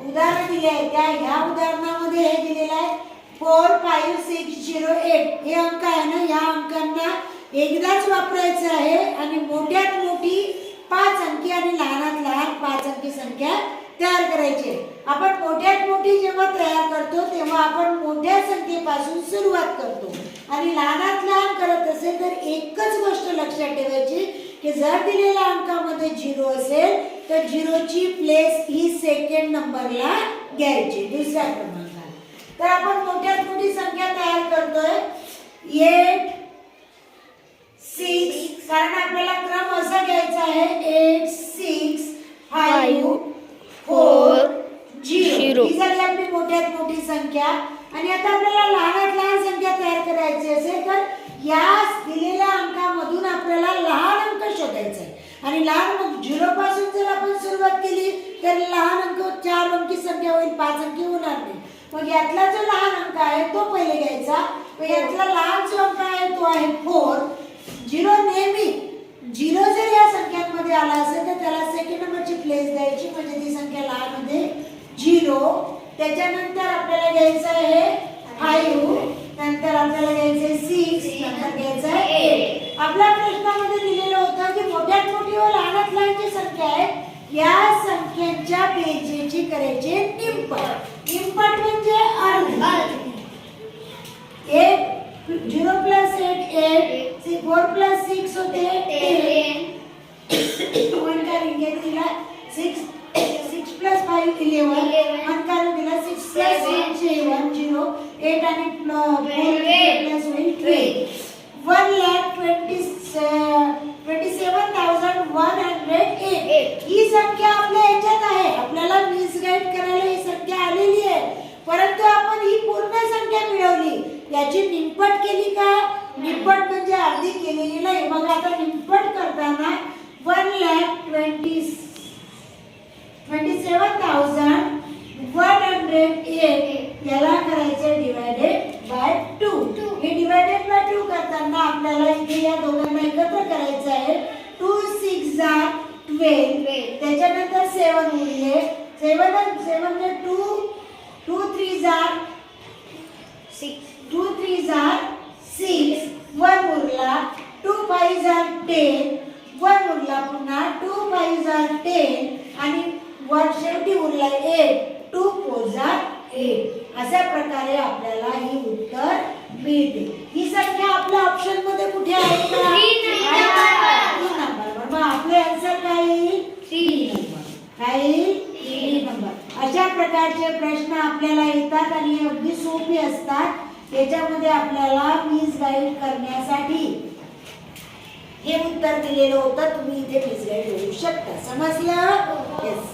उदाहरण दिले आहे त्या ह्या उदाहरणामध्ये हे दिलेलं आहे 45608 हे अंक आहे ना, या अंकांना एकदाच वापरायचं आहे आणि मोठ्यात मोठी 5 अंकी आणि लहानात लहान 5 अंकी संख्या तयार करायची. आपण मोठ्यात मोठी जेव्हा तयार करतो तेव्हा आपण मोठ्या संख्येपासून सुरुवात करतो आणि लहानात लहान करत असेल तर एकच गोष्ट लक्षात ठेवायची की जर दिलेल्या अंकामध्ये 0 असेल तर 0 ची प्लेस ही सेकंड नंबरला घ्यायची दुसऱ्या क्रमांकाला. तर आपण मोठ्यात मोठी संख्या तयार करतोय 8 6 कारण आपल्याला क्रम असा घ्यायचा आहे 8 6 5 4 0 ही झाली आपली मोठ्यात मोठी संख्या. आणि आता आपल्याला लहानात लहान संख्या तयार करायची असेल तर या दिलेल्या अंकामधून आपल्याला लहान अंक शोधायचा आहे आणि लहान मग 0 पासून जर आपण सुरुवात केली तर लहान अंक 4 अंकी संख्या होईल, 5 अंकी होणार नाही. मग यातला जो लहान अंक आहे तो पहिले घ्यायचा. मग यातला लहान जो अंक आहे तो आहे 4. 0 नेहमी 0 जर या संख्यांमध्ये आला असेल तर त्याला सेकंड नंबरची प्लेस द्यायची म्हणजे ती संख्या लहान मध्ये 0. त्याच्यानंतर आपल्याला घ्यायचं आहे 5, नंतर आपल्याला घ्यायचं आहे 6, नंतर घ्यायचं आहे 8. आपल्या प्रश्नामध्ये दिलेलं होतं की मोठ्यात मोठी व लहानात लहानची संख्या आहे या संख्यांच्या बेरजेची करायची निमपट. निमपट म्हणजे अर्ध. 0 प्लस 8 8, 4 प्लस 6 होते 10. वन कारण दिला 6 प्लस 5 11. वन कारण दिला 6 प्लस 1 0. 8 आणि 4 प्लस होईल 12. 1,27,108 ही संख्या आपल्या याच्यात आहे. आपल्याला मिसगाईड करायला ही संख्या आलेली आहे परंतु आपण ही पूर्ण संख्या मिळवली. याची निमपट केली का? निमपट म्हणजे अर्धी केलेली नाही. मग आता निमपट करताना 1,27,108 याला करायचं डिवायडेड बाय 2. हे डिवायडेड बाय 2 करताना आपल्याला इथे या दोघांना एकत्र करायचं आहे. 2 6 12. त्याच्यानंतर 7 उरले. 7 ने 2 3 6. 2 3 6. 1 उरला. 2 5 10. 1 उरला पुन्हा. 2 5 10 आणि 1 शेवटी उरला 8. 2 4 8. अशा प्रकारे आपल्याला ही उत्तर मिळते. ही संख्या आपल्या ऑप्शन मध्ये कुठे आहे का? 3 नंबर. मग आपले आन्सर काय येईल? 3 नंबर. काय येईल? 3 नंबर. अशा प्रकारचे प्रश्न आपल्याला येतात आणि अगदी सोपे असतात. याच्यामध्ये आपल्याला मिसगाईड करण्यासाठी हे उत्तर दिलेलं होतं. तुम्ही इथे मिसगाईड होऊ शकता. समजलं? येस.